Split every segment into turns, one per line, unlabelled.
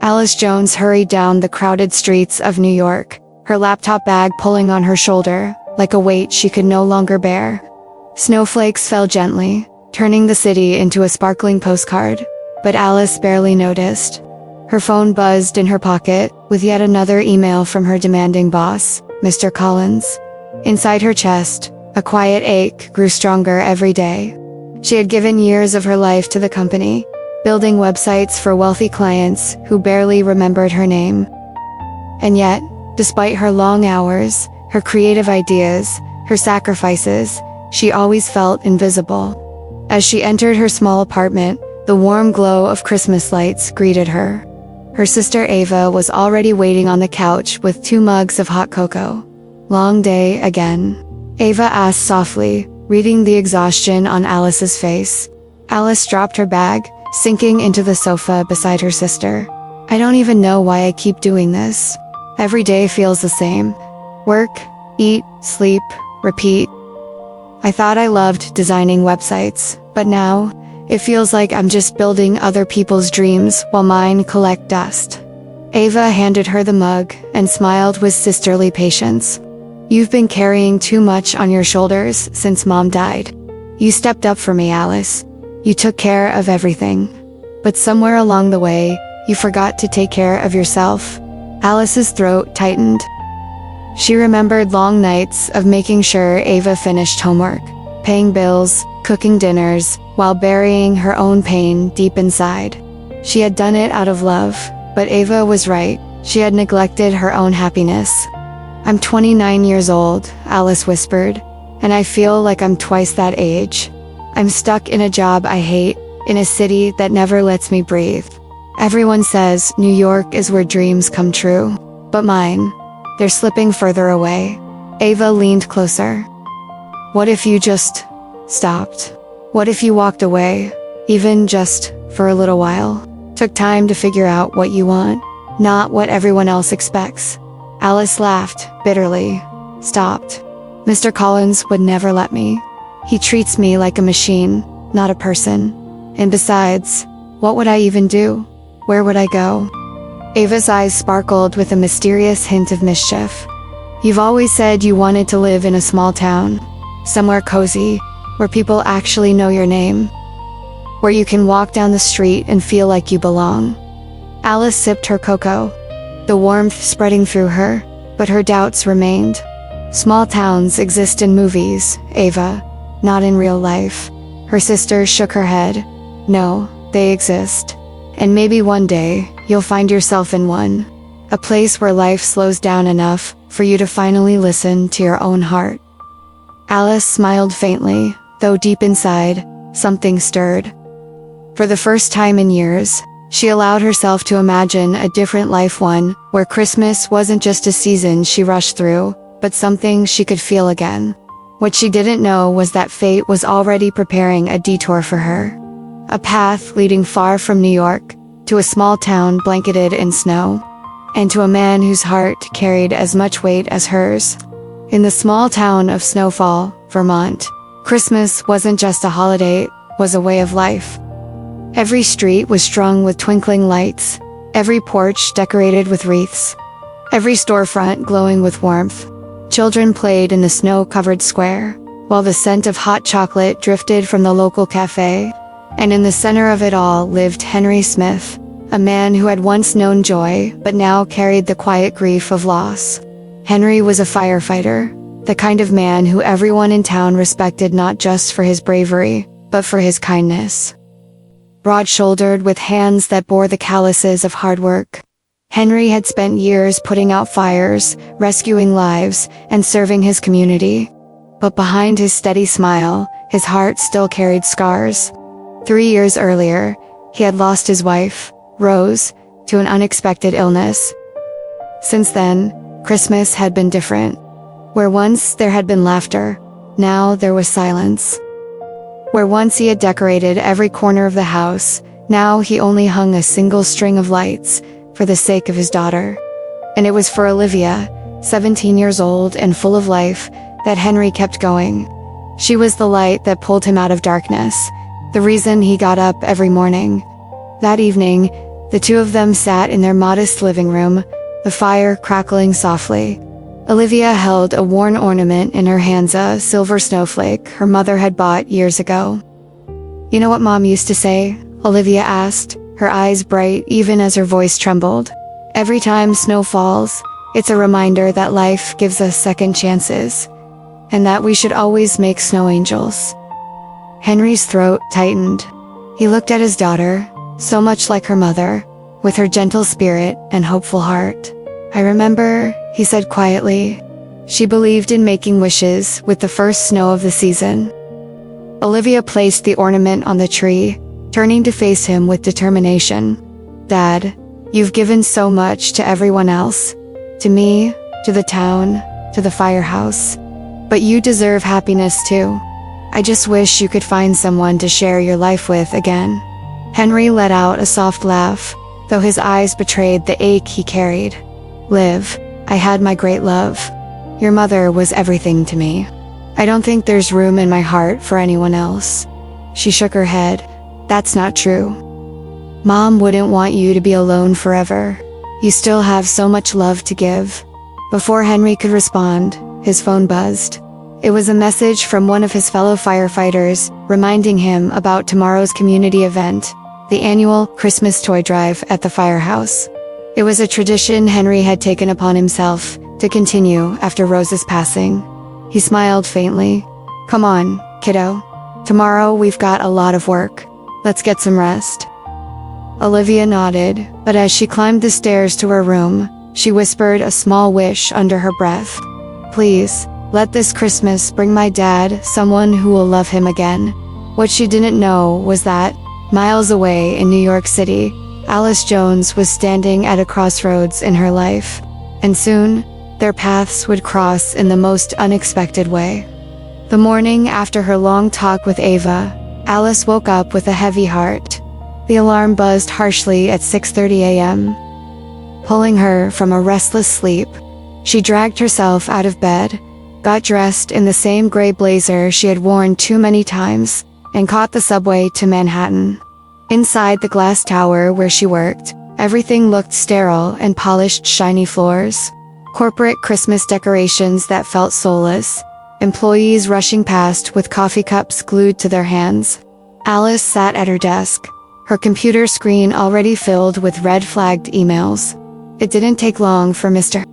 Alice Jones hurried down the crowded streets of New York, her laptop bag pulling on her shoulder, like a weight she could no longer bear. Snowflakes fell gently, turning the city into a sparkling postcard, but Alice barely noticed. Her phone buzzed in her pocket, with yet another email from her demanding boss, Mr. Collins. Inside her chest, a quiet ache grew stronger every day. She had given years of her life to the company, building websites for wealthy clients who barely remembered her name. And yet, despite her long hours, her creative ideas, her sacrifices, she always felt invisible. As she entered her small apartment, the warm glow of Christmas lights greeted her. Her sister Ava was already waiting on the couch with 2 mugs of hot cocoa. "Long day again?" Ava asked softly, reading the exhaustion on Alice's face. Alice dropped her bag, sinking into the sofa beside her sister. "I don't even know why I keep doing this. Every day feels the same. Work, eat, sleep, repeat. I thought I loved designing websites, but now, it feels like I'm just building other people's dreams while mine collect dust." Ava handed her the mug and smiled with sisterly patience. "You've been carrying too much on your shoulders since Mom died. You stepped up for me, Alice. You took care of everything. But somewhere along the way, you forgot to take care of yourself." Alice's throat tightened. She remembered long nights of making sure Ava finished homework, paying bills, cooking dinners, while burying her own pain deep inside. She had done it out of love, but Ava was right. She had neglected her own happiness. "I'm 29 years old," Alice whispered, "and I feel like I'm twice that age. I'm stuck in a job I hate, in a city that never lets me breathe. Everyone says New York is where dreams come true, but mine, they're slipping further away." Ava leaned closer. "What if you just stopped? What if you walked away, even just for a little while? Took time to figure out what you want, not what everyone else expects?" Alice laughed bitterly. "Stopped. Mr. Collins would never let me. He treats me like a machine, not a person. And besides, what would I even do? Where would I go?" Ava's eyes sparkled with a mysterious hint of mischief. "You've always said you wanted to live in a small town, somewhere cozy, where people actually know your name, where you can walk down the street and feel like you belong." Alice sipped her cocoa, the warmth spreading through her, but her doubts remained. "Small towns exist in movies, Ava, not in real life." Her sister shook her head. "No, they exist. And maybe one day, you'll find yourself in one. A place where life slows down enough for you to finally listen to your own heart." Alice smiled faintly, though deep inside, something stirred. For the first time in years, she allowed herself to imagine a different life, one where Christmas wasn't just a season she rushed through, but something she could feel again. What she didn't know was that fate was already preparing a detour for her. A path leading far from New York, to a small town blanketed in snow, and to a man whose heart carried as much weight as hers. In the small town of Snowfall, Vermont, Christmas wasn't just a holiday, it was a way of life. Every street was strung with twinkling lights, every porch decorated with wreaths, every storefront glowing with warmth. Children played in the snow-covered square, while the scent of hot chocolate drifted from the local cafe. And in the center of it all lived Henry Smith, a man who had once known joy but now carried the quiet grief of loss. Henry was a firefighter, the kind of man who everyone in town respected not just for his bravery, but for his kindness. Broad-shouldered with hands that bore the calluses of hard work, Henry had spent years putting out fires, rescuing lives, and serving his community. But behind his steady smile, his heart still carried scars. 3 years earlier, he had lost his wife, Rose, to an unexpected illness. Since then, Christmas had been different. Where once there had been laughter, now there was silence. Where once he had decorated every corner of the house, now he only hung a single string of lights, for the sake of his daughter. And it was for Olivia, 17 years old and full of life, that Henry kept going. She was the light that pulled him out of darkness, the reason he got up every morning. That evening, The two of them sat in their modest living room, the fire crackling softly. Olivia held a worn ornament in her hands, a silver snowflake her mother had bought years ago. "You know what Mom used to say?" Olivia asked, her eyes bright even as her voice trembled. "Every time snow falls, it's a reminder that life gives us second chances, and that we should always make snow angels." Henry's throat tightened. He looked at his daughter, so much like her mother, with her gentle spirit and hopeful heart. "I remember," he said quietly. "She believed in making wishes with the first snow of the season." Olivia placed the ornament on the tree, turning to face him with determination. "Dad, you've given so much to everyone else. To me, to the town, to the firehouse. But you deserve happiness too. I just wish you could find someone to share your life with again." Henry let out a soft laugh, though his eyes betrayed the ache he carried. "Liv, I had my great love. Your mother was everything to me. I don't think there's room in my heart for anyone else." She shook her head. "That's not true. Mom wouldn't want you to be alone forever. You still have so much love to give." Before Henry could respond, his phone buzzed. It was a message from one of his fellow firefighters, reminding him about tomorrow's community event, the annual Christmas toy drive at the firehouse. It was a tradition Henry had taken upon himself to continue after Rose's passing. He smiled faintly. "Come on, kiddo. Tomorrow we've got a lot of work. Let's get some rest." Olivia nodded, but as she climbed the stairs to her room, she whispered a small wish under her breath. "Please, let this Christmas bring my dad someone who will love him again." What she didn't know was that, miles away in New York City, Alice Jones was standing at a crossroads in her life, and soon, their paths would cross in the most unexpected way. The morning after her long talk with Ava, Alice woke up with a heavy heart. The alarm buzzed harshly at 6:30 a.m. Pulling her from a restless sleep, she dragged herself out of bed, got dressed in the same gray blazer she had worn too many times, and caught the subway to Manhattan. Inside the glass tower where she worked, everything looked sterile and polished shiny floors. Corporate Christmas decorations that felt soulless, employees rushing past with coffee cups glued to their hands. Alice sat at her desk, her computer screen already filled with red-flagged emails. It didn't take long for Mr.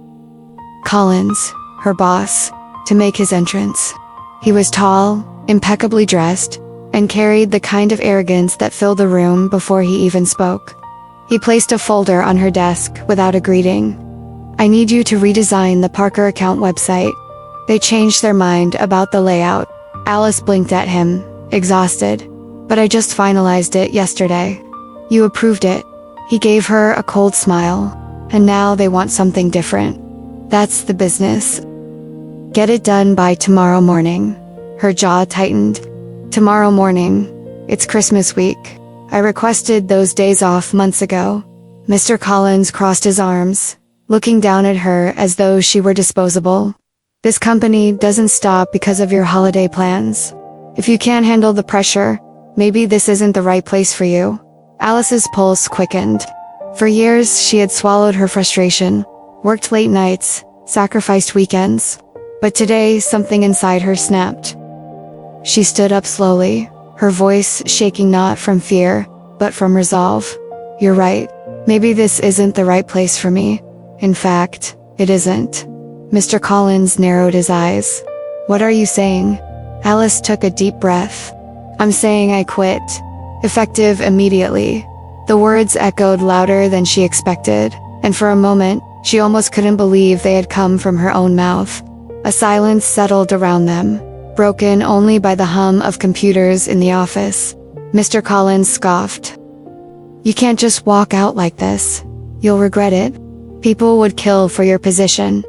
Collins, her boss, to make his entrance. He was tall, impeccably dressed, and carried the kind of arrogance that filled the room before he even spoke. He placed a folder on her desk without a greeting. "I need you to redesign the Parker account website. They changed their mind about the layout." Alice blinked at him, exhausted. "But I just finalized it yesterday." "You approved it." He gave her a cold smile. "And now they want something different. That's the business. Get it done by tomorrow morning." Her jaw tightened. "Tomorrow morning. It's Christmas week. I requested those days off months ago." Mr. Collins crossed his arms, looking down at her as though she were disposable. "This company doesn't stop because of your holiday plans. If you can't handle the pressure, maybe this isn't the right place for you." Alice's pulse quickened. For years she had swallowed her frustration, worked late nights, sacrificed weekends. But today something inside her snapped. She stood up slowly, her voice shaking not from fear, but from resolve. "You're right. Maybe this isn't the right place for me. In fact, it isn't." Mr. Collins narrowed his eyes. "What are you saying?" Alice took a deep breath. "I'm saying I quit. Effective immediately." The words echoed louder than she expected, and for a moment, she almost couldn't believe they had come from her own mouth. A silence settled around them, broken only by the hum of computers in the office. Mr. Collins scoffed. "You can't just walk out like this. You'll regret it. People would kill for your position."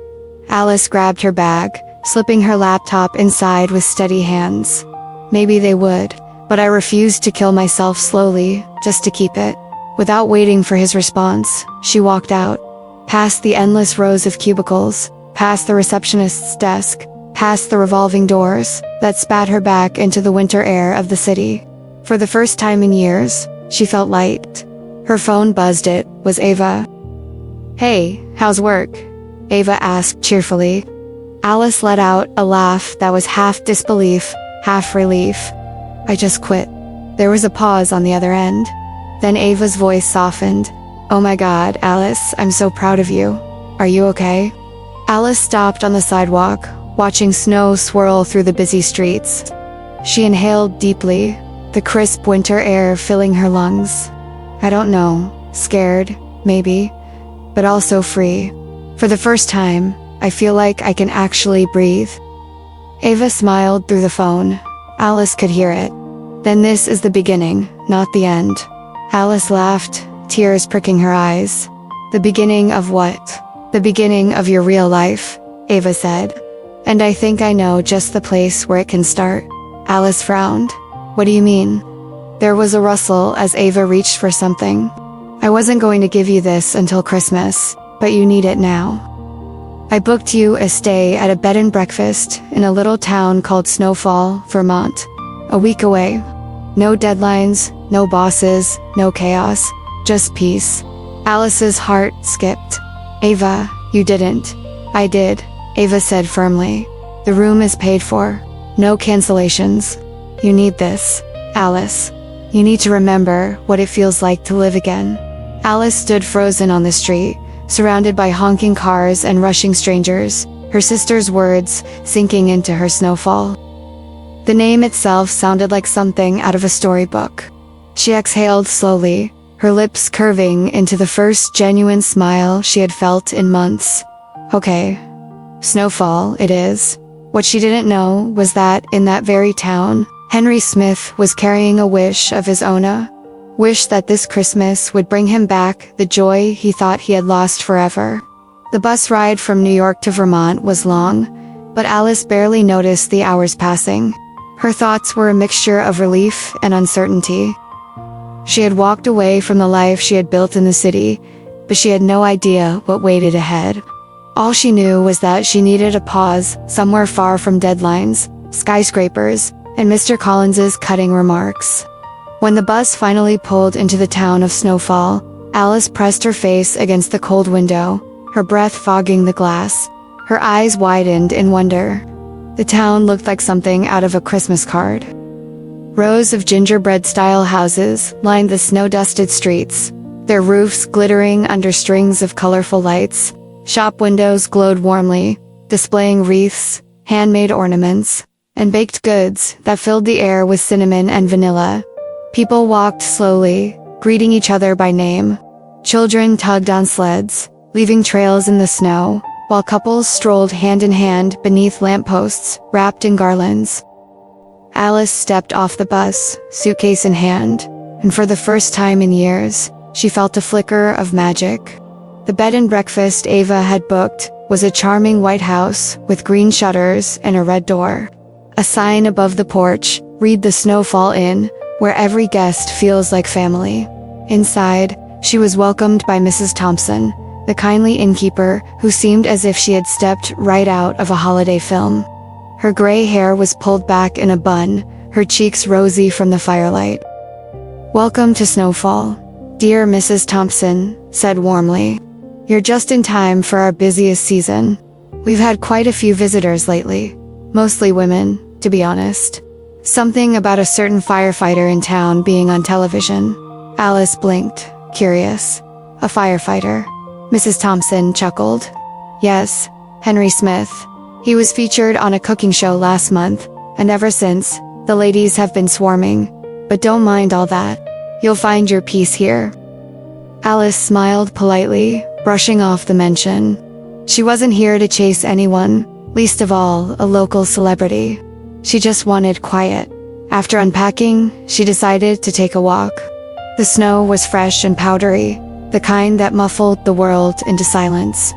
Alice grabbed her bag, slipping her laptop inside with steady hands. "Maybe they would, but I refused to kill myself slowly, just to keep it." Without waiting for his response, she walked out, past the endless rows of cubicles, past the receptionist's desk, past the revolving doors that spat her back into the winter air of the city. For the first time in years, she felt light. Her phone buzzed. It was Ava. "Hey, how's work?" Ava asked cheerfully. Alice let out a laugh that was half disbelief, half relief. "I just quit." There was a pause on the other end. Then Ava's voice softened. "Oh my God, Alice, I'm so proud of you. Are you okay?" Alice stopped on the sidewalk, watching snow swirl through the busy streets. She inhaled deeply, the crisp winter air filling her lungs. "I don't know, scared, maybe, but also free. For the first time, I feel like I can actually breathe." Ava smiled through the phone. Alice could hear it. "Then this is the beginning, not the end." Alice laughed, tears pricking her eyes. "The beginning of what?" "The beginning of your real life," Ava said. "And I think I know just the place where it can start." Alice frowned. "What do you mean?" There was a rustle as Ava reached for something. "I wasn't going to give you this until Christmas, but you need it now. I booked you a stay at a bed and breakfast in a little town called Snowfall, Vermont. A week away. No deadlines, no bosses, no chaos, just peace." Alice's heart skipped. "Ava, you didn't." "I did," Ava said firmly. "The room is paid for. No cancellations. You need this, Alice. You need to remember what it feels like to live again." Alice stood frozen on the street, surrounded by honking cars and rushing strangers, her sister's words sinking into her Snowfall. The name itself sounded like something out of a storybook. She exhaled slowly, her lips curving into the first genuine smile she had felt in months. "Okay. Snowfall, it is." What she didn't know was that in that very town, Henry Smith was carrying a wish of his own, a wish that this Christmas would bring him back the joy he thought he had lost forever. The bus ride from New York to Vermont was long, but Alice barely noticed the hours passing. Her thoughts were a mixture of relief and uncertainty. She had walked away from the life she had built in the city, but she had no idea what waited ahead. All she knew was that she needed a pause somewhere far from deadlines, skyscrapers, and Mr. Collins's cutting remarks. When the bus finally pulled into the town of Snowfall, Alice pressed her face against the cold window, her breath fogging the glass. Her eyes widened in wonder. The town looked like something out of a Christmas card. Rows of gingerbread-style houses lined the snow-dusted streets, their roofs glittering under strings of colorful lights. Shop windows glowed warmly, displaying wreaths, handmade ornaments, and baked goods that filled the air with cinnamon and vanilla. People walked slowly, greeting each other by name. Children tugged on sleds, leaving trails in the snow, while couples strolled hand in hand beneath lampposts, wrapped in garlands. Alice stepped off the bus, suitcase in hand, and for the first time in years, she felt a flicker of magic. The bed and breakfast Ava had booked was a charming white house with green shutters and a red door. A sign above the porch, "Read the Snowfall Inn," where every guest feels like family. Inside, she was welcomed by Mrs. Thompson, the kindly innkeeper who seemed as if she had stepped right out of a holiday film. Her gray hair was pulled back in a bun, her cheeks rosy from the firelight. "Welcome to Snowfall," dear Mrs. Thompson said warmly. "You're just in time for our busiest season. We've had quite a few visitors lately, mostly women, to be honest. Something about a certain firefighter in town being on television." Alice blinked, curious. "A firefighter?" Mrs. Thompson chuckled. "Yes, Henry Smith. He was featured on a cooking show last month, and ever since, the ladies have been swarming. But don't mind all that. You'll find your peace here." Alice smiled politely, brushing off the mention. She wasn't here to chase anyone, least of all a local celebrity. She just wanted quiet. After unpacking, she decided to take a walk. The snow was fresh and powdery, the kind that muffled the world into silence.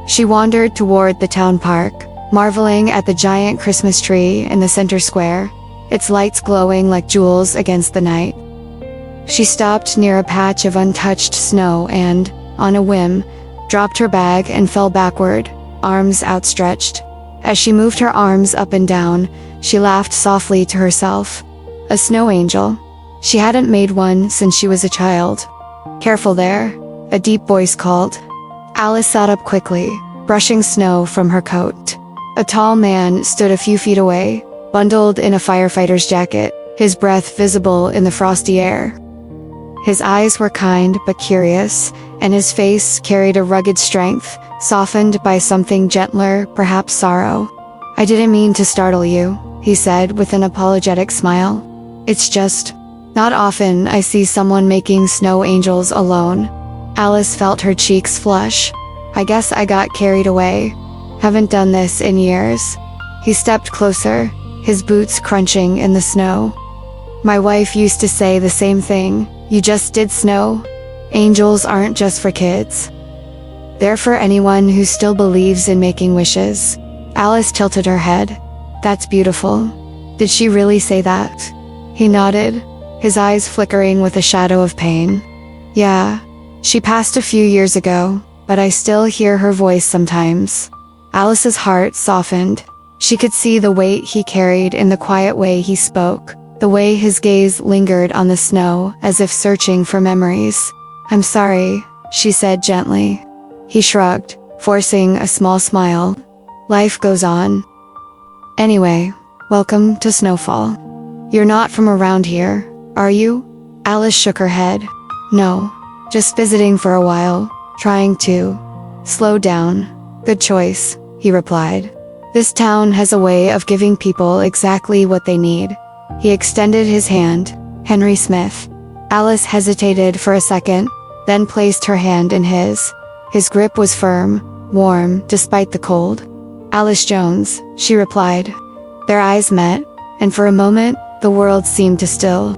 She wandered toward the town park, marveling at the giant Christmas tree in the center square, its lights glowing like jewels against the night. She stopped near a patch of untouched snow and, on a whim, dropped her bag and fell backward, arms outstretched. As she moved her arms up and down, she laughed softly to herself. A snow angel. She hadn't made one since she was a child. Careful there, a deep voice called. Alice sat up quickly, brushing snow from her coat. A tall man stood a few feet away, bundled in a firefighter's jacket, his breath visible in the frosty air. His eyes were kind but curious, and his face carried a rugged strength, softened by something gentler, perhaps sorrow. "I didn't mean to startle you," he said with an apologetic smile. "It's just, not often I see someone making snow angels alone." Alice felt her cheeks flush. "I guess I got carried away. Haven't done this in years." He stepped closer, his boots crunching in the snow. "My wife used to say the same thing. You just did snow. Angels aren't just for kids. They're for anyone who still believes in making wishes." Alice tilted her head. "That's beautiful. Did she really say that?" He nodded, his eyes flickering with a shadow of pain. "Yeah. She passed a few years ago, but I still hear her voice sometimes." Alice's heart softened. She could see the weight he carried in the quiet way he spoke, the way his gaze lingered on the snow as if searching for memories. "I'm sorry," she said gently. He shrugged, forcing a small smile. "Life goes on. Anyway, welcome to Snowfall. You're not from around here, are you?" Alice shook her head. "No, just visiting for a while, trying to slow down." "Good choice," he replied. "This town has a way of giving people exactly what they need." He extended his hand. "Henry Smith." Alice hesitated for a second, then placed her hand in his. His grip was firm, warm, despite the cold. "Alice Jones," she replied. Their eyes met, and for a moment, the world seemed to still.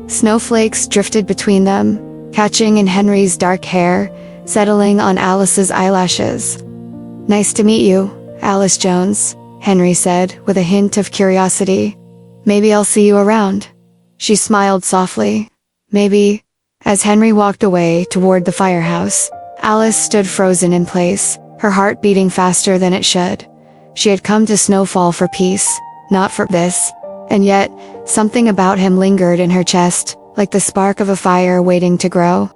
Snowflakes drifted between them, catching in Henry's dark hair, settling on Alice's eyelashes. "Nice to meet you, Alice Jones," Henry said with a hint of curiosity. "Maybe I'll see you around." She smiled softly. "Maybe." As Henry walked away toward the firehouse, Alice stood frozen in place, her heart beating faster than it should. She had come to Snowfall for peace, not for this, and yet, something about him lingered in her chest, like the spark of a fire waiting to grow.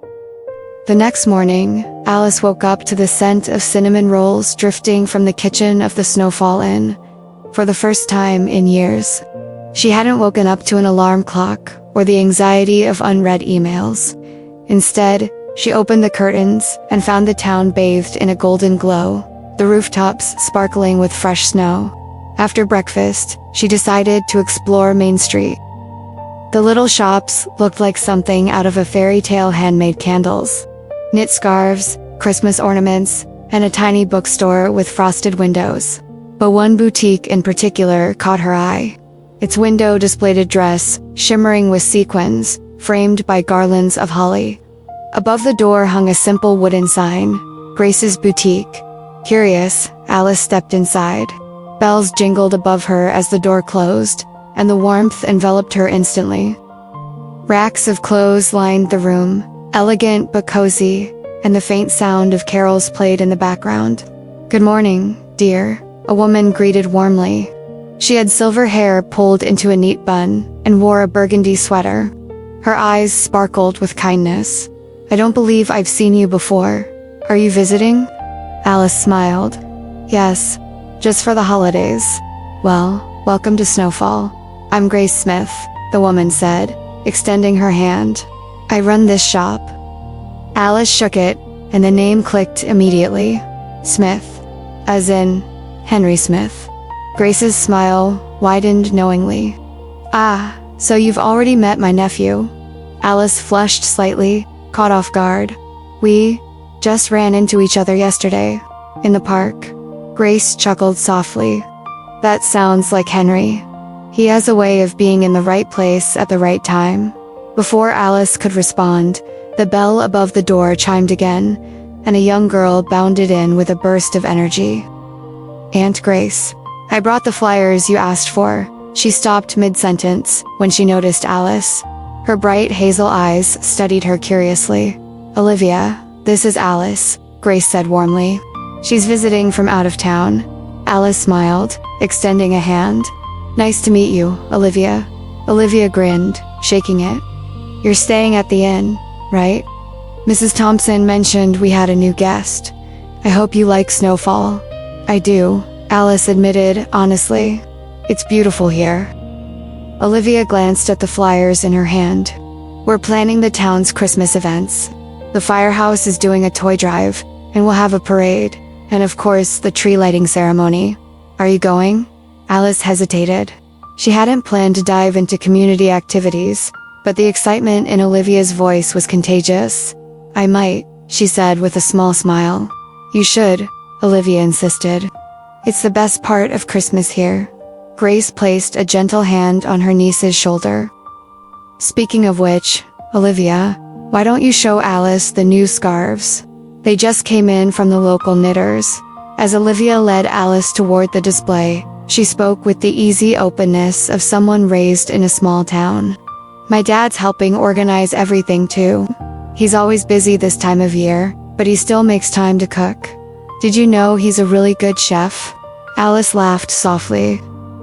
The next morning, Alice woke up to the scent of cinnamon rolls drifting from the kitchen of the Snowfall Inn. For the first time in years, she hadn't woken up to an alarm clock or the anxiety of unread emails. Instead, she opened the curtains and found the town bathed in a golden glow, the rooftops sparkling with fresh snow. After breakfast, she decided to explore Main Street. The little shops looked like something out of a fairy tale. Handmade candles, knit scarves, Christmas ornaments, and a tiny bookstore with frosted windows. But one boutique in particular caught her eye. Its window displayed a dress, shimmering with sequins, framed by garlands of holly. Above the door hung a simple wooden sign, Grace's Boutique. Curious, Alice stepped inside. Bells jingled above her as the door closed, and the warmth enveloped her instantly. Racks of clothes lined the room, elegant but cozy, and the faint sound of carols played in the background. "Good morning, dear," a woman greeted warmly. She had silver hair pulled into a neat bun, and wore a burgundy sweater. Her eyes sparkled with kindness. "I don't believe I've seen you before. Are you visiting?" Alice smiled. "Yes, just for the holidays." "Well, welcome to Snowfall. I'm Grace Smith," the woman said, extending her hand. "I run this shop." Alice shook it, and the name clicked immediately. Smith, as in Henry Smith. Grace's smile widened knowingly. "Ah, so you've already met my nephew." Alice flushed slightly, caught off guard. "We just ran into each other yesterday, in the park." Grace chuckled softly. "That sounds like Henry. He has a way of being in the right place at the right time." Before Alice could respond, the bell above the door chimed again, and a young girl bounded in with a burst of energy. "Aunt Grace, I brought the flyers you asked for." She stopped mid-sentence when she noticed Alice. Her bright hazel eyes studied her curiously. "Olivia, this is Alice," Grace said warmly. "She's visiting from out of town." Alice smiled, extending a hand. "Nice to meet you, Olivia." Olivia grinned, shaking it. "You're staying at the inn, right?" Mrs. Thompson mentioned we had a new guest. I hope you like Snowfall. I do, Alice admitted honestly. It's beautiful here. Olivia glanced at the flyers in her hand. We're planning the town's Christmas events. The firehouse is doing a toy drive, and we'll have a parade, and of course, the tree lighting ceremony. Are you going? Alice hesitated. She hadn't planned to dive into community activities, but the excitement in Olivia's voice was contagious. I might, she said with a small smile. You should, Olivia insisted. It's the best part of Christmas here. Grace placed a gentle hand on her niece's shoulder. Speaking of which, Olivia, why don't you show Alice the new scarves? They just came in from the local knitters. As Olivia led Alice toward the display, she spoke with the easy openness of someone raised in a small town. My dad's helping organize everything too. He's always busy this time of year, but he still makes time to cook. Did you know he's a really good chef? Alice laughed softly.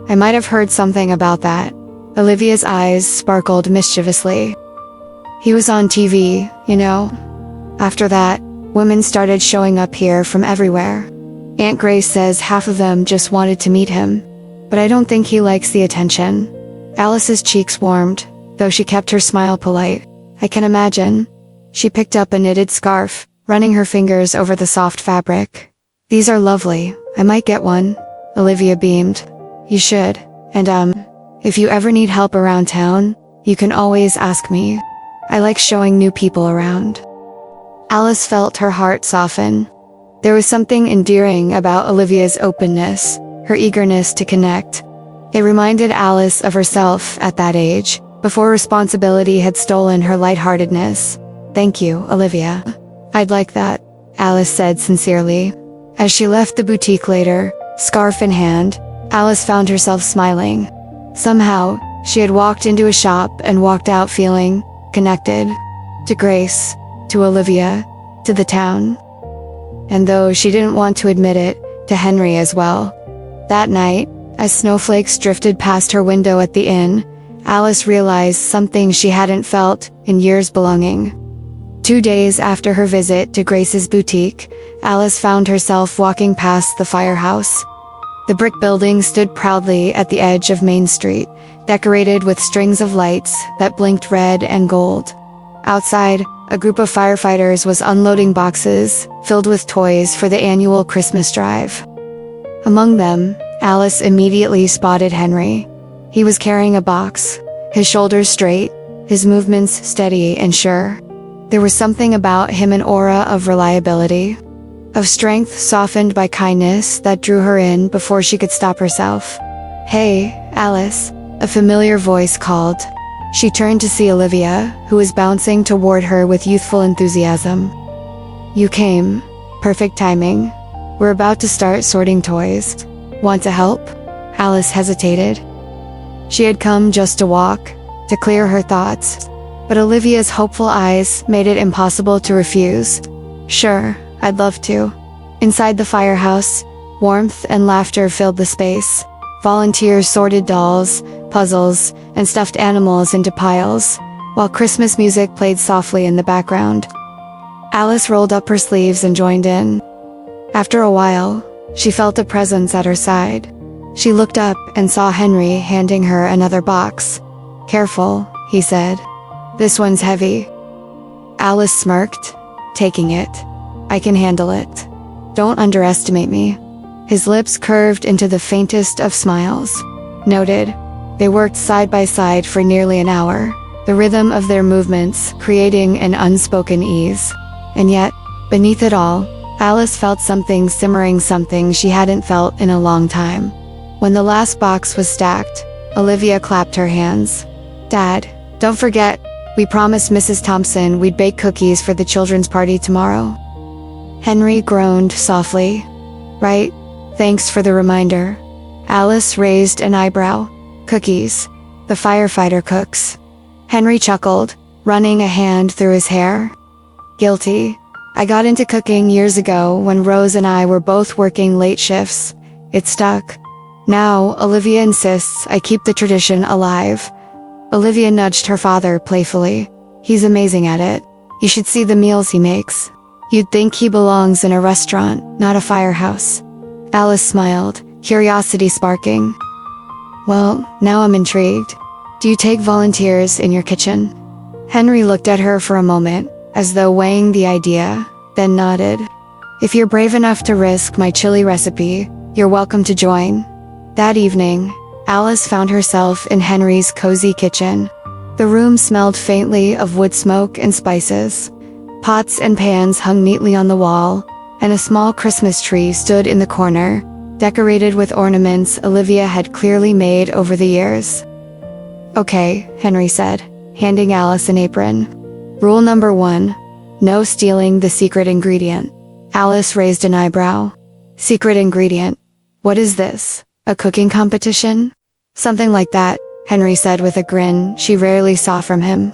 I might have heard something about that. Olivia's eyes sparkled mischievously. He was on TV, you know. After that, women started showing up here from everywhere. Aunt Grace says half of them just wanted to meet him. But I don't think he likes the attention. Alice's cheeks warmed, though she kept her smile polite. I can imagine. She picked up a knitted scarf, running her fingers over the soft fabric. These are lovely. I might get one. Olivia beamed. You should. And if you ever need help around town, you can always ask me. I like showing new people around. Alice felt her heart soften. There was something endearing about Olivia's openness, her eagerness to connect. It reminded Alice of herself at that age, before responsibility had stolen her lightheartedness. Thank you, Olivia. I'd like that, Alice said sincerely. As she left the boutique later, scarf in hand, Alice found herself smiling. Somehow, she had walked into a shop and walked out feeling connected. To Grace, to Olivia, to the town. And though she didn't want to admit it, to Henry as well. That night, as snowflakes drifted past her window at the inn, Alice realized something she hadn't felt in years: belonging. 2 days after her visit to Grace's boutique, Alice found herself walking past the firehouse. The brick building stood proudly at the edge of Main Street, decorated with strings of lights that blinked red and gold. Outside, a group of firefighters was unloading boxes filled with toys for the annual Christmas drive. Among them, Alice immediately spotted Henry. He was carrying a box, his shoulders straight, his movements steady and sure. There was something about him, an aura of reliability, of strength softened by kindness that drew her in before she could stop herself. Hey, Alice, a familiar voice called. She turned to see Olivia, who was bouncing toward her with youthful enthusiasm. You came. Perfect timing. We're about to start sorting toys. Want to help? Alice hesitated. She had come just to walk, to clear her thoughts, but Olivia's hopeful eyes made it impossible to refuse. Sure, I'd love to. Inside the firehouse, warmth and laughter filled the space. Volunteers sorted dolls, puzzles, and stuffed animals into piles, while Christmas music played softly in the background. Alice rolled up her sleeves and joined in. After a while, she felt a presence at her side. She looked up and saw Henry handing her another box. Careful, he said. This one's heavy. Alice smirked, taking it. I can handle it. Don't underestimate me. His lips curved into the faintest of smiles. Noted. They worked side by side for nearly an hour, the rhythm of their movements creating an unspoken ease. And yet, beneath it all, Alice felt something simmering, something she hadn't felt in a long time. When the last box was stacked, Olivia clapped her hands. Dad, don't forget, we promised Mrs. Thompson we'd bake cookies for the children's party tomorrow. Henry groaned softly. Right, thanks for the reminder. Alice raised an eyebrow. Cookies. The firefighter cooks. Henry chuckled, running a hand through his hair. Guilty. I got into cooking years ago when Rose and I were both working late shifts. It stuck. Now, Olivia insists I keep the tradition alive. Olivia nudged her father playfully. He's amazing at it. You should see the meals he makes. You'd think he belongs in a restaurant, not a firehouse." Alice smiled, curiosity sparking. "Well, now I'm intrigued. Do you take volunteers in your kitchen?" Henry looked at her for a moment, as though weighing the idea, then nodded. "If you're brave enough to risk my chili recipe, you're welcome to join." That evening, Alice found herself in Henry's cozy kitchen. The room smelled faintly of wood smoke and spices. Pots and pans hung neatly on the wall, and a small Christmas tree stood in the corner, decorated with ornaments Olivia had clearly made over the years. "Okay," Henry said, handing Alice an apron. "Rule number 1, no stealing the secret ingredient." Alice raised an eyebrow. "Secret ingredient? What is this? A cooking competition?" "Something like that," Henry said with a grin she rarely saw from him.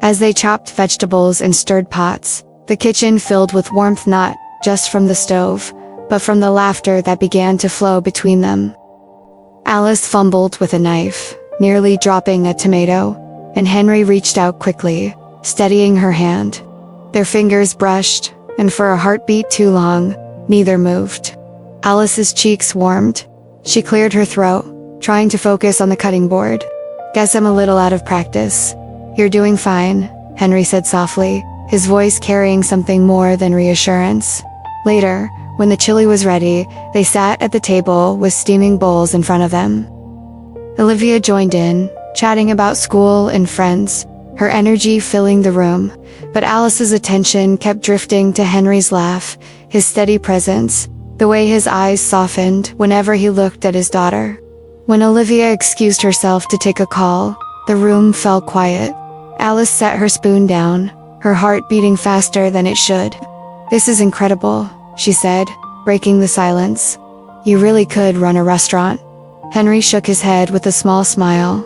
As they chopped vegetables and stirred pots, the kitchen filled with warmth not just from the stove, but from the laughter that began to flow between them. Alice fumbled with a knife, nearly dropping a tomato, and Henry reached out quickly, steadying her hand. Their fingers brushed, and for a heartbeat too long, neither moved. Alice's cheeks warmed. She cleared her throat, trying to focus on the cutting board. "Guess I'm a little out of practice." "You're doing fine," Henry said softly, his voice carrying something more than reassurance. Later, when the chili was ready, they sat at the table with steaming bowls in front of them. Olivia joined in, chatting about school and friends, her energy filling the room, but Alice's attention kept drifting to Henry's laugh, his steady presence, the way his eyes softened whenever he looked at his daughter. When Olivia excused herself to take a call, the room fell quiet. Alice set her spoon down, her heart beating faster than it should. "This is incredible," she said, breaking the silence. "You really could run a restaurant." Henry shook his head with a small smile.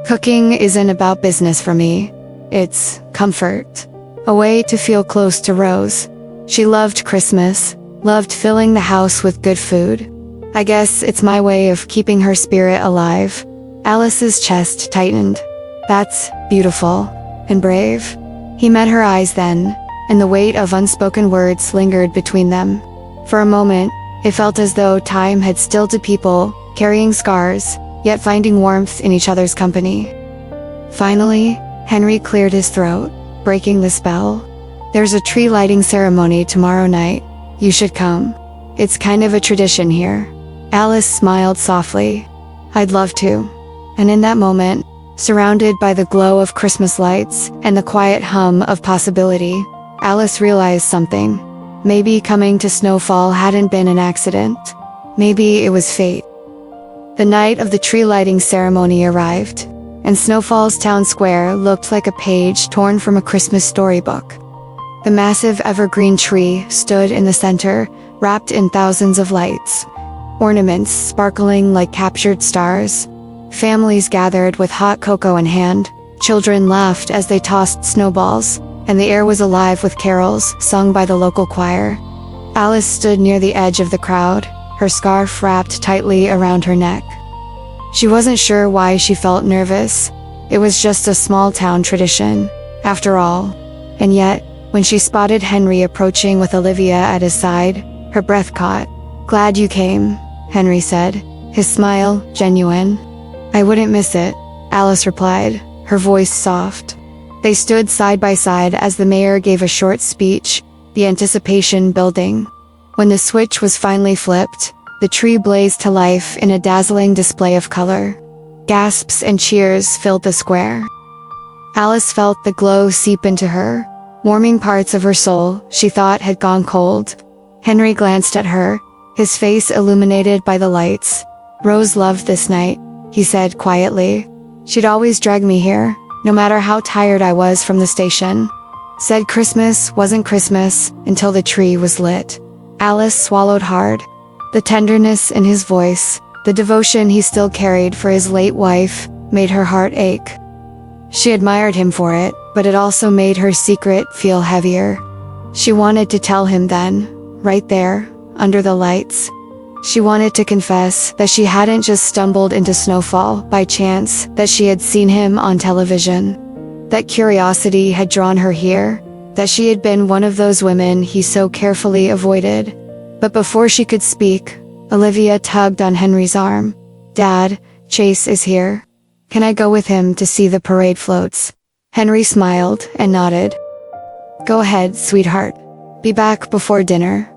"Cooking isn't about business for me. It's comfort. A way to feel close to Rose. She loved Christmas, loved filling the house with good food. I guess it's my way of keeping her spirit alive." Alice's chest tightened. "That's beautiful. And brave." He met her eyes then, and the weight of unspoken words lingered between them. For a moment, it felt as though time had stilled to people, carrying scars, yet finding warmth in each other's company. Finally, Henry cleared his throat, breaking the spell. "There's a tree lighting ceremony tomorrow night. You should come. It's kind of a tradition here." Alice smiled softly. "I'd love to." And in that moment, surrounded by the glow of Christmas lights and the quiet hum of possibility, Alice realized something. Maybe coming to Snowfall hadn't been an accident. Maybe it was fate. The night of the tree lighting ceremony arrived, and Snowfall's town square looked like a page torn from a Christmas storybook. The massive evergreen tree stood in the center, wrapped in thousands of lights, ornaments sparkling like captured stars. Families gathered with hot cocoa in hand, children laughed as they tossed snowballs, and the air was alive with carols sung by the local choir. Alice stood near the edge of the crowd, her scarf wrapped tightly around her neck. She wasn't sure why she felt nervous. It was just a small-town tradition, after all. And yet, when she spotted Henry approaching with Olivia at his side, her breath caught. "Glad you came," Henry said, his smile genuine. "I wouldn't miss it," Alice replied, her voice soft. They stood side by side as the mayor gave a short speech, the anticipation building. When the switch was finally flipped, the tree blazed to life in a dazzling display of color. Gasps and cheers filled the square. Alice felt the glow seep into her, warming parts of her soul she thought had gone cold. Henry glanced at her, his face illuminated by the lights. "Rose loved this night," he said quietly. "She'd always drag me here, no matter how tired I was from the station. Said Christmas wasn't Christmas until the tree was lit." Alice swallowed hard. The tenderness in his voice, the devotion he still carried for his late wife, made her heart ache. She admired him for it, but it also made her secret feel heavier. She wanted to tell him then, right there, under the lights. She wanted to confess that she hadn't just stumbled into Snowfall by chance, that she had seen him on television. That curiosity had drawn her here, that she had been one of those women he so carefully avoided. But before she could speak, Olivia tugged on Henry's arm. "Dad, Chase is here. Can I go with him to see the parade floats?" Henry smiled and nodded. "Go ahead, sweetheart. Be back before dinner."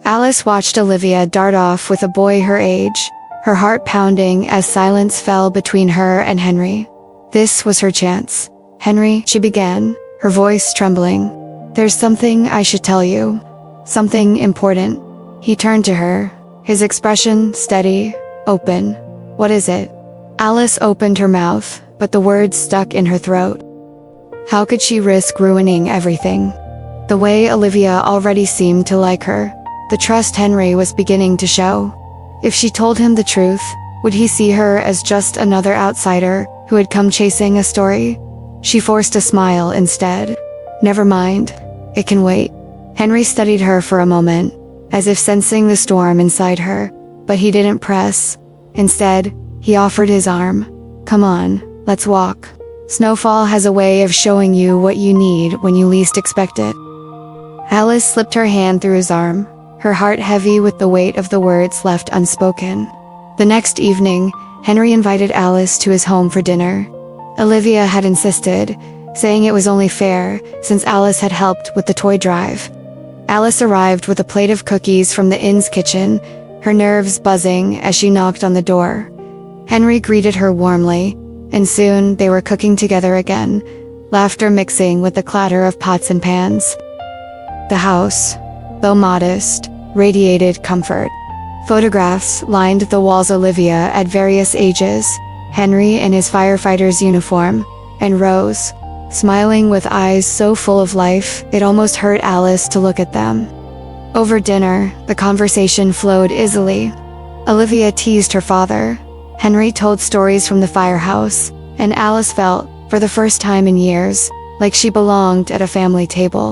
Alice watched Olivia dart off with a boy her age, her heart pounding as silence fell between her and Henry. This was her chance. "Henry," she began, her voice trembling. "There's something I should tell you. Something important." He turned to her, his expression steady, open. "What is it?" Alice opened her mouth, but the words stuck in her throat. How could she risk ruining everything? The way Olivia already seemed to like her, the trust Henry was beginning to show. If she told him the truth, would he see her as just another outsider who had come chasing a story? She forced a smile instead. "Never mind. It can wait." Henry studied her for a moment, as if sensing the storm inside her, but he didn't press. Instead, he offered his arm. "Come on, let's walk. Snowfall has a way of showing you what you need when you least expect it." Alice slipped her hand through his arm, her heart heavy with the weight of the words left unspoken. The next evening, Henry invited Alice to his home for dinner. Olivia had insisted, saying it was only fair since Alice had helped with the toy drive. Alice arrived with a plate of cookies from the inn's kitchen, her nerves buzzing as she knocked on the door. Henry greeted her warmly, and soon they were cooking together again, laughter mixing with the clatter of pots and pans. The house, though modest, radiated comfort. Photographs lined the walls. Olivia at various ages, Henry in his firefighter's uniform, and Rose, smiling with eyes so full of life it almost hurt Alice to look at them. Over dinner, the conversation flowed easily. Olivia teased her father. Henry told stories from the firehouse, and Alice felt, for the first time in years, like she belonged at a family table.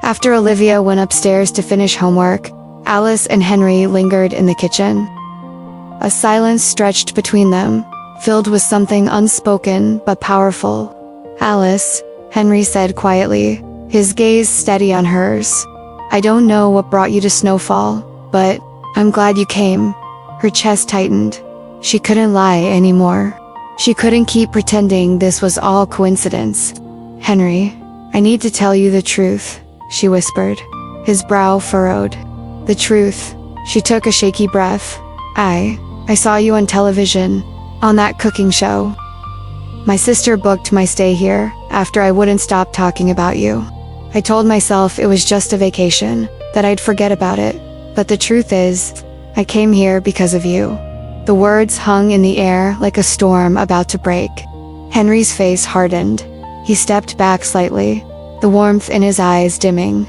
After Olivia went upstairs to finish homework, Alice and Henry lingered in the kitchen. A silence stretched between them, filled with something unspoken but powerful. "Alice," Henry said quietly, his gaze steady on hers. "I don't know what brought you to Snowfall, but I'm glad you came." Her chest tightened. She couldn't lie anymore. She couldn't keep pretending this was all coincidence. "Henry, I need to tell you the truth," she whispered, his brow furrowed. "The truth." She took a shaky breath. I saw you on television, on that cooking show. My sister booked my stay here after I wouldn't stop talking about you. I told myself it was just a vacation, that I'd forget about it. But the truth is, I came here because of you." The words hung in the air like a storm about to break. Henry's face hardened. He stepped back slightly, the warmth in his eyes dimming.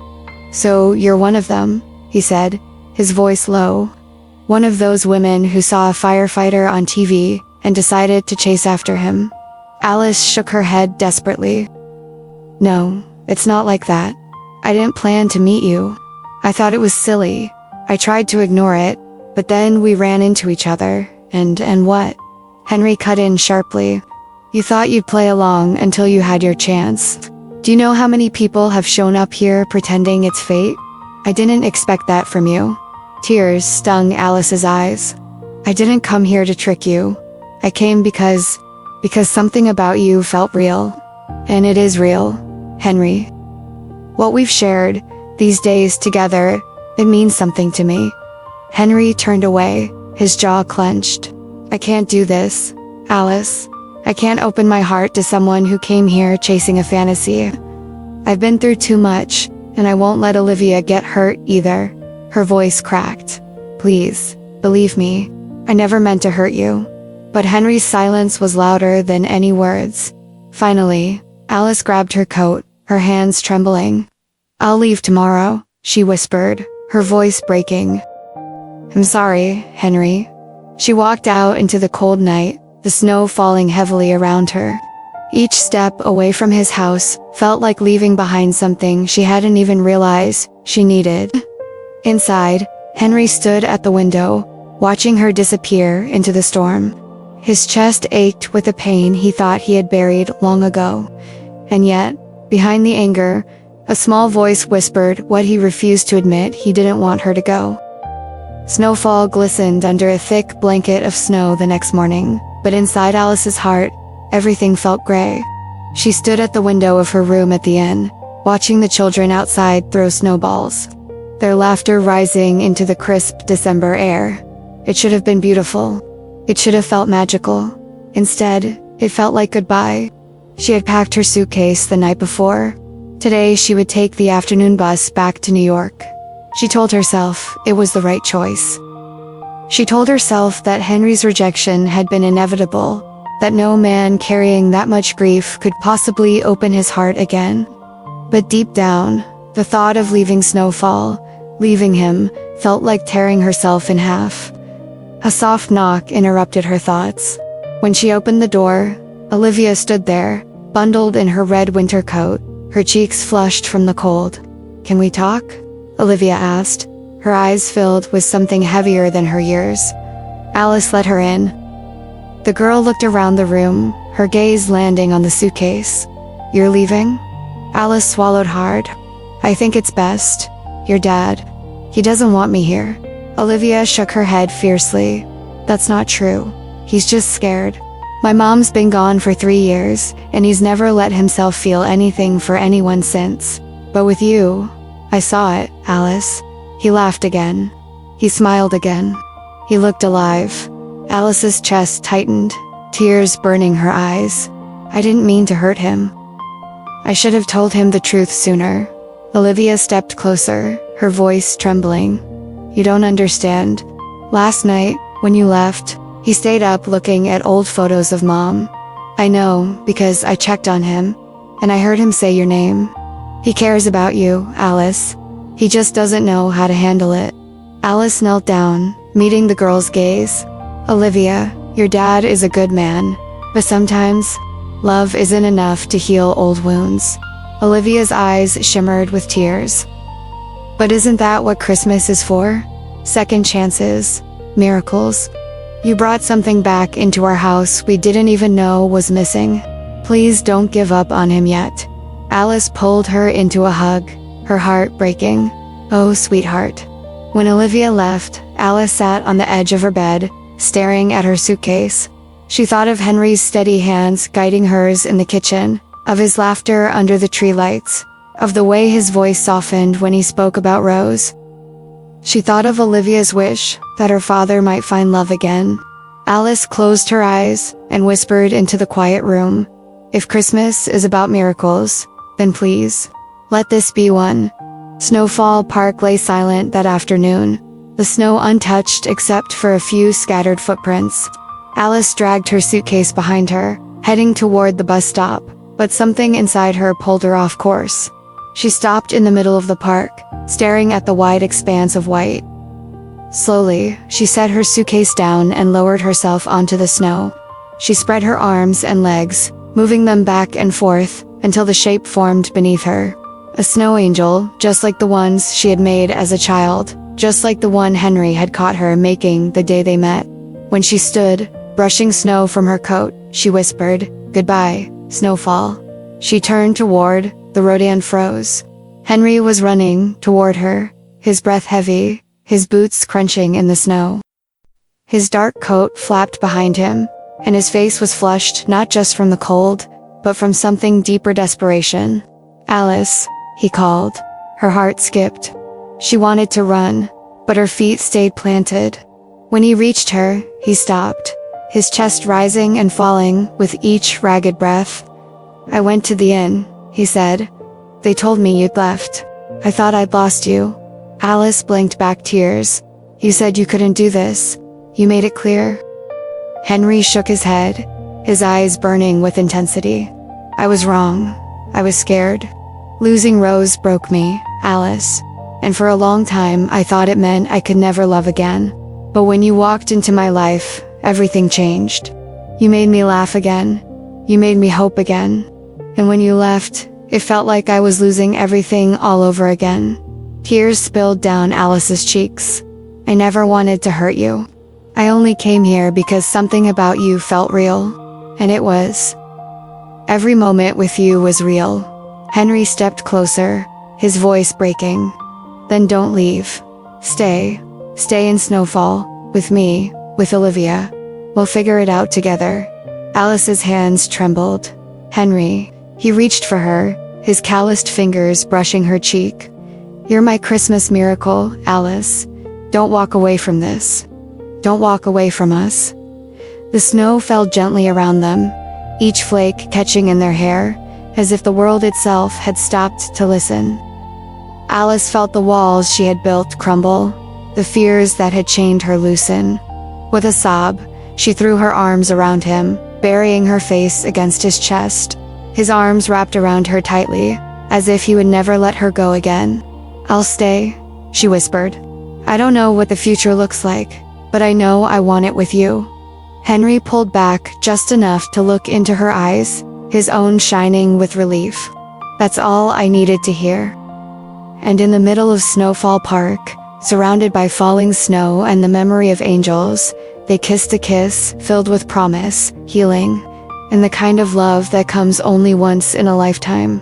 "So you're one of them," he said, his voice low. "One of those women who saw a firefighter on TV and decided to chase after him." Alice shook her head desperately. "No, it's not like that. I didn't plan to meet you. I thought it was silly. I tried to ignore it, but then we ran into each other, and what?" Henry cut in sharply. "You thought you'd play along until you had your chance. Do you know how many people have shown up here pretending it's fate? I didn't expect that from you." Tears stung Alice's eyes. "I didn't come here to trick you. I came because something about you felt real. And it is real, Henry. What we've shared, these days together, it means something to me." Henry turned away, his jaw clenched. "I can't do this, Alice. I can't open my heart to someone who came here chasing a fantasy. I've been through too much, and I won't let Olivia get hurt either." Her voice cracked. "Please, believe me, I never meant to hurt you." But Henry's silence was louder than any words. Finally, Alice grabbed her coat, her hands trembling. "I'll leave tomorrow," she whispered, her voice breaking. "I'm sorry, Henry." She walked out into the cold night, the snow falling heavily around her. Each step away from his house felt like leaving behind something she hadn't even realized she needed. Inside, Henry stood at the window, watching her disappear into the storm. His chest ached with the pain he thought he had buried long ago. And yet, behind the anger, A small voice whispered what he refused to admit: he didn't want her to go. Snowfall glistened under a thick blanket of snow the next morning, but inside Alice's heart, everything felt gray. She stood at the window of her room at the inn, watching the children outside throw snowballs, their laughter rising into the crisp December air. It should have been beautiful. It should have felt magical. Instead, it felt like goodbye. She had packed her suitcase the night before. Today she would take the afternoon bus back to New York. She told herself it was the right choice. She told herself that Henry's rejection had been inevitable, that no man carrying that much grief could possibly open his heart again. But deep down, the thought of leaving Snowfall, leaving him, felt like tearing herself in half. A soft knock interrupted her thoughts. When she opened the door, Olivia stood there, bundled in her red winter coat, her cheeks flushed from the cold. "Can we talk?" Olivia asked, her eyes filled with something heavier than her years. Alice let her in. The girl looked around the room, her gaze landing on the suitcase. "You're leaving?" Alice swallowed hard. "I think it's best. Your dad. He doesn't want me here." Olivia shook her head fiercely. "That's not true. He's just scared. My mom's been gone for 3 years, and he's never let himself feel anything for anyone since. But with you, I saw it, Alice." He laughed again. He smiled again. He looked alive. Alice's chest tightened, tears burning her eyes. "I didn't mean to hurt him. I should have told him the truth sooner." Olivia stepped closer, her voice trembling. "You don't understand. Last night, when you left, he stayed up looking at old photos of Mom. I know, because I checked on him, and I heard him say your name. He cares about you, Alice. He just doesn't know how to handle it." Alice knelt down, meeting the girl's gaze. "Olivia, your dad is a good man, but sometimes, love isn't enough to heal old wounds." Olivia's eyes shimmered with tears. "But isn't that what Christmas is for? Second chances, miracles. You brought something back into our house we didn't even know was missing. Please don't give up on him yet." Alice pulled her into a hug, her heart breaking. "Oh, sweetheart." When Olivia left, Alice sat on the edge of her bed, staring at her suitcase. She thought of Henry's steady hands guiding hers in the kitchen, of his laughter under the tree lights, of the way his voice softened when he spoke about Rose. She thought of Olivia's wish that her father might find love again. Alice closed her eyes and whispered into the quiet room, "If Christmas is about miracles, then please, let this be one." Snowfall Park lay silent that afternoon, the snow untouched except for a few scattered footprints. Alice dragged her suitcase behind her, heading toward the bus stop, but something inside her pulled her off course. She stopped in the middle of the park, staring at the wide expanse of white. Slowly, she set her suitcase down and lowered herself onto the snow. She spread her arms and legs, moving them back and forth, until the shape formed beneath her. A snow angel, just like the ones she had made as a child, just like the one Henry had caught her making the day they met. When she stood, brushing snow from her coat, she whispered, "Goodbye, Snowfall." She turned toward the road and froze. Henry was running toward her, his breath heavy, his boots crunching in the snow. His dark coat flapped behind him, and his face was flushed not just from the cold, but from something deeper: desperation. "Alice," he called. Her heart skipped. She wanted to run, but her feet stayed planted. When he reached her, he stopped, his chest rising and falling with each ragged breath. "I went to the inn," he said. "They told me you'd left. I thought I'd lost you." Alice blinked back tears. "You said you couldn't do this. You made it clear." Henry shook his head, his eyes burning with intensity. "I was wrong. I was scared. Losing Rose broke me, Alice. And for a long time I thought it meant I could never love again. But when you walked into my life, everything changed. You made me laugh again. You made me hope again. And when you left, it felt like I was losing everything all over again." Tears spilled down Alice's cheeks. "I never wanted to hurt you. I only came here because something about you felt real. And it was. Every moment with you was real." Henry stepped closer, his voice breaking. Then don't leave. Stay. Stay in Snowfall. With me. With Olivia. We'll figure it out together. Alice's hands trembled. Henry. He reached for her, his calloused fingers brushing her cheek. You're my Christmas miracle, Alice. Don't walk away from this. Don't walk away from us. The snow fell gently around them, each flake catching in their hair, as if the world itself had stopped to listen. Alice felt the walls she had built crumble, the fears that had chained her loosen. With a sob, she threw her arms around him, burying her face against his chest. His arms wrapped around her tightly, as if he would never let her go again. I'll stay, she whispered. I don't know what the future looks like, but I know I want it with you. Henry pulled back just enough to look into her eyes, his own shining with relief. That's all I needed to hear. And in the middle of Snowfall Park, surrounded by falling snow and the memory of angels, they kissed a kiss filled with promise, healing, and the kind of love that comes only once in a lifetime.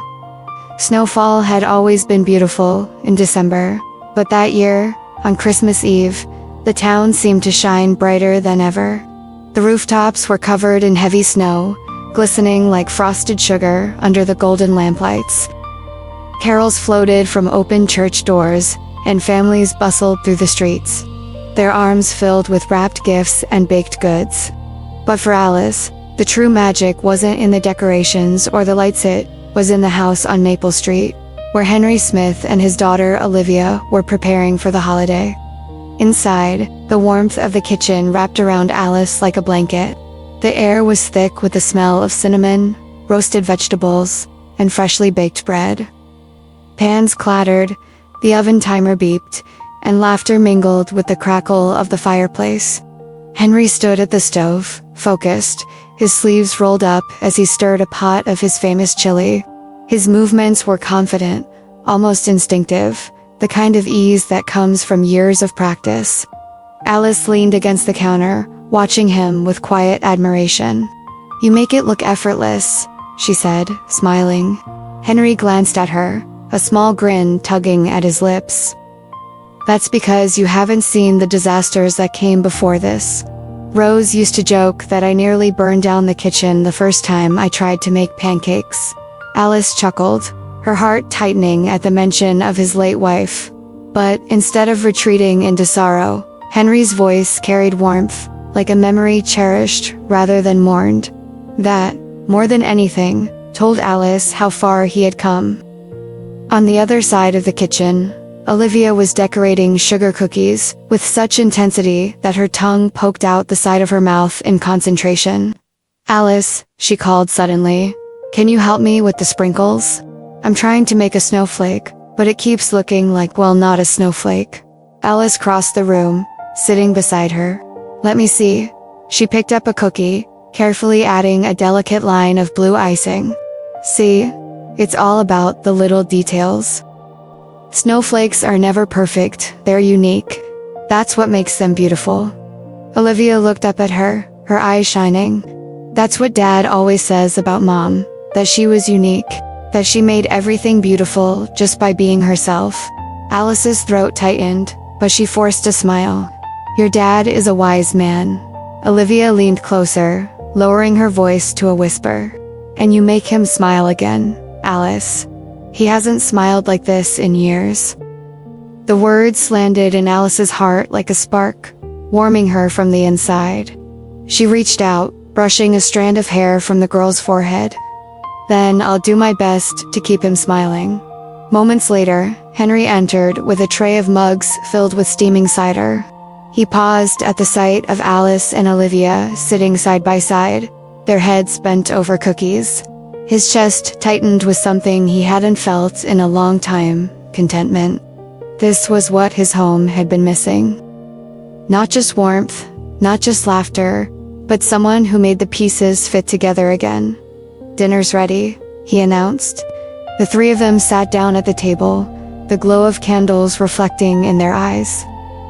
Snowfall had always been beautiful in December, but that year, on Christmas Eve, the town seemed to shine brighter than ever. The rooftops were covered in heavy snow, glistening like frosted sugar under the golden lamplights. Carols floated from open church doors, and families bustled through the streets, their arms filled with wrapped gifts and baked goods. But for Alice, the true magic wasn't in the decorations or the lights, it was in the house on Maple Street, where Henry Smith and his daughter Olivia were preparing for the holiday. Inside, the warmth of the kitchen wrapped around Alice like a blanket. The air was thick with the smell of cinnamon, roasted vegetables, and freshly baked bread. Pans clattered, the oven timer beeped, and laughter mingled with the crackle of the fireplace. Henry stood at the stove, focused, his sleeves rolled up as he stirred a pot of his famous chili. His movements were confident, almost instinctive, the kind of ease that comes from years of practice. Alice leaned against the counter, watching him with quiet admiration. You make it look effortless, she said, smiling. Henry glanced at her, a small grin tugging at his lips. That's because you haven't seen the disasters that came before this. Rose used to joke that I nearly burned down the kitchen the first time I tried to make pancakes. Alice chuckled, her heart tightening at the mention of his late wife. But instead of retreating into sorrow, Henry's voice carried warmth, like a memory cherished rather than mourned. That, more than anything, told Alice how far he had come. On the other side of the kitchen, Olivia was decorating sugar cookies with such intensity that her tongue poked out the side of her mouth in concentration. Alice, she called suddenly, can you help me with the sprinkles? I'm trying to make a snowflake, but it keeps looking like, well, not a snowflake. Alice crossed the room, sitting beside her. Let me see. She picked up a cookie, carefully adding a delicate line of blue icing. See? It's all about the little details. Snowflakes are never perfect, they're unique. That's what makes them beautiful. Olivia looked up at her, her eyes shining. That's what Dad always says about Mom, that she was unique, that she made everything beautiful just by being herself. Alice's throat tightened, but she forced a smile. Your dad is a wise man. Olivia leaned closer, lowering her voice to a whisper. And you make him smile again, Alice. He hasn't smiled like this in years. The words landed in Alice's heart like a spark, warming her from the inside. She reached out, brushing a strand of hair from the girl's forehead. Then I'll do my best to keep him smiling. Moments later, Henry entered with a tray of mugs filled with steaming cider. He paused at the sight of Alice and Olivia sitting side by side, their heads bent over cookies. His chest tightened with something he hadn't felt in a long time, contentment. This was what his home had been missing. Not just warmth, not just laughter, but someone who made the pieces fit together again. Dinner's ready, he announced. The three of them sat down at the table, the glow of candles reflecting in their eyes.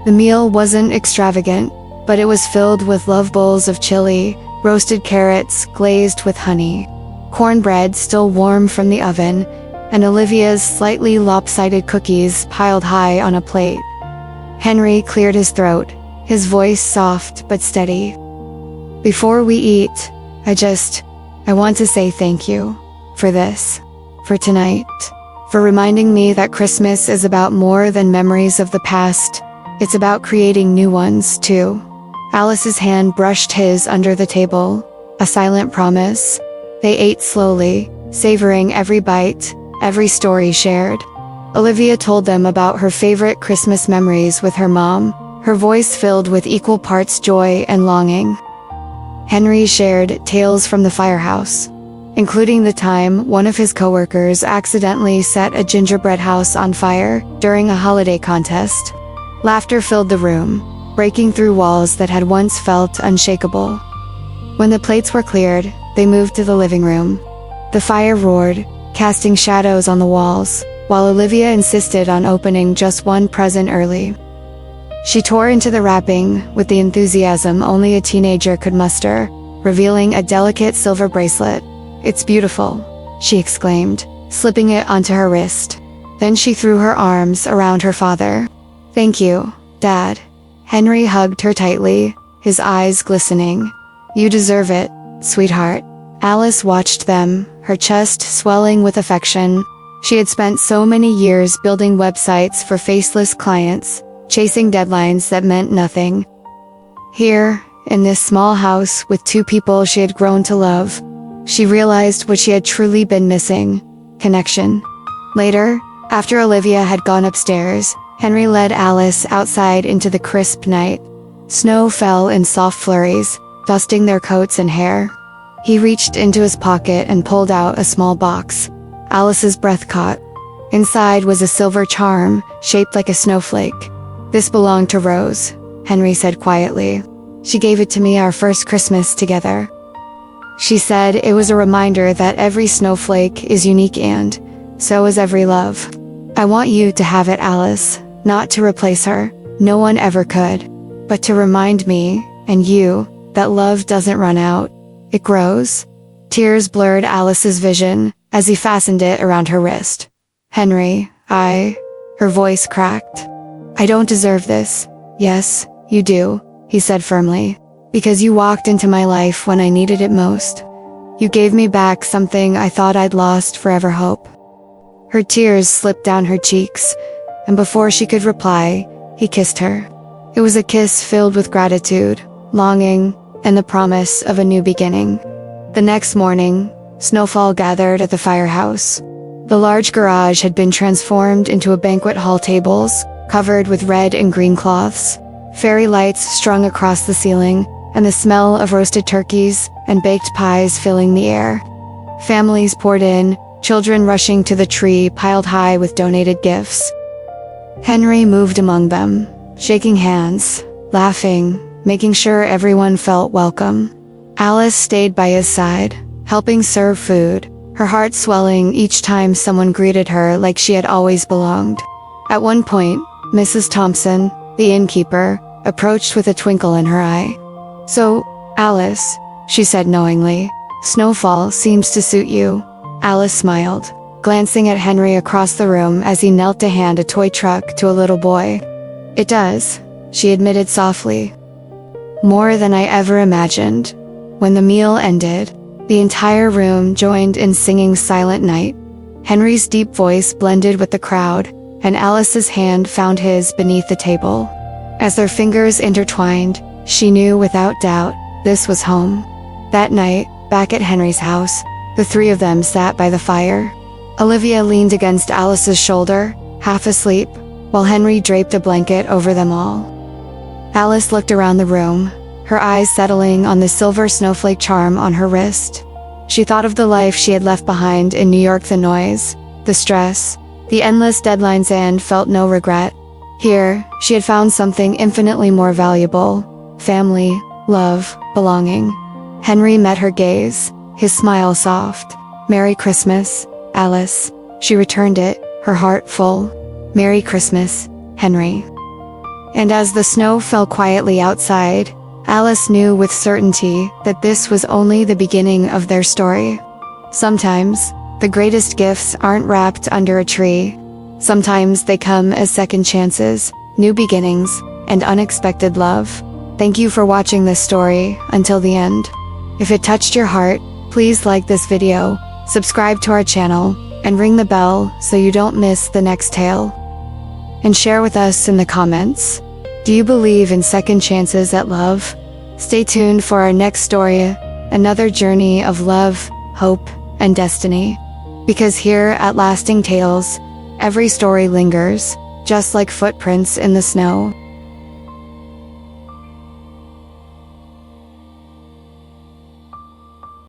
The meal wasn't extravagant, but it was filled with love bowls of chili, roasted carrots glazed with honey, cornbread still warm from the oven, and Olivia's slightly lopsided cookies piled high on a plate. Henry cleared his throat, his voice soft but steady. "Before we eat, I want to say thank you. For this. For tonight. For reminding me that Christmas is about more than memories of the past. It's about creating new ones, too." Alice's hand brushed his under the table, a silent promise. They ate slowly, savoring every bite, every story shared. Olivia told them about her favorite Christmas memories with her mom, her voice filled with equal parts joy and longing. Henry shared tales from the firehouse, including the time one of his coworkers accidentally set a gingerbread house on fire during a holiday contest. Laughter filled the room, breaking through walls that had once felt unshakable. When the plates were cleared, they moved to the living room. The fire roared, casting shadows on the walls, while Olivia insisted on opening just one present early. She tore into the wrapping with the enthusiasm only a teenager could muster, revealing a delicate silver bracelet. "It's beautiful," she exclaimed, slipping it onto her wrist. Then she threw her arms around her father. "Thank you, Dad." Henry hugged her tightly, his eyes glistening. "You deserve it, sweetheart." Alice watched them, her chest swelling with affection. She had spent so many years building websites for faceless clients, chasing deadlines that meant nothing. Here, in this small house with two people she had grown to love, she realized what she had truly been missing: connection. Later, after Olivia had gone upstairs, Henry led Alice outside into the crisp night. Snow fell in soft flurries, dusting their coats and hair. He reached into his pocket and pulled out a small box. Alice's breath caught. Inside was a silver charm, shaped like a snowflake. "This belonged to Rose," Henry said quietly. "She gave it to me our first Christmas together. She said it was a reminder that every snowflake is unique and so is every love. I want you to have it, Alice, not to replace her. No one ever could. But to remind me, and you, that love doesn't run out. It grows." Tears blurred Alice's vision as he fastened it around her wrist. "Henry, her voice cracked. "I don't deserve this." "Yes, you do," he said firmly. "Because you walked into my life when I needed it most. You gave me back something I thought I'd lost forever: hope." Her tears slipped down her cheeks, and before she could reply, he kissed her. It was a kiss filled with gratitude, longing, and the promise of a new beginning. The next morning, Snowfall gathered at the firehouse. The large garage had been transformed into a banquet hall, tables covered with red and green cloths, fairy lights strung across the ceiling, and the smell of roasted turkeys and baked pies filling the air. Families poured in, children rushing to the tree piled high with donated gifts. Henry moved among them, shaking hands, laughing, making sure everyone felt welcome. Alice stayed by his side, helping serve food, her heart swelling each time someone greeted her like she had always belonged. At one point, Mrs. Thompson, the innkeeper, approached with a twinkle in her eye. "So, Alice," she said knowingly, "Snowfall seems to suit you." Alice smiled, glancing at Henry across the room as he knelt to hand a toy truck to a little boy. "It does," she admitted softly. "More than I ever imagined." When the meal ended, the entire room joined in singing Silent Night. Henry's deep voice blended with the crowd, and Alice's hand found his beneath the table. As their fingers intertwined, she knew without doubt this was home. That night, back at Henry's house, the three of them sat by the fire. Olivia leaned against Alice's shoulder, half asleep, while Henry draped a blanket over them all. Alice looked around the room, her eyes settling on the silver snowflake charm on her wrist. She thought of the life she had left behind in New York, the noise, the stress, the endless deadlines, and felt no regret. Here, she had found something infinitely more valuable: family, love, belonging. Henry met her gaze, his smile soft. "Merry Christmas, Alice." She returned it, her heart full. "Merry Christmas, Henry." And as the snow fell quietly outside, Alice knew with certainty that this was only the beginning of their story. Sometimes, The greatest gifts aren't wrapped under a tree. Sometimes they come as second chances, new beginnings, and unexpected love. Thank you for watching this story until the end. If it touched your heart, please like this video, subscribe to our channel, and ring the bell so you don't miss the next tale. And share with us in the comments. Do you believe in second chances at love? Stay tuned for our next story, another journey of love, hope, and destiny. Because here at Lasting Tales, every story lingers, just like footprints in the snow.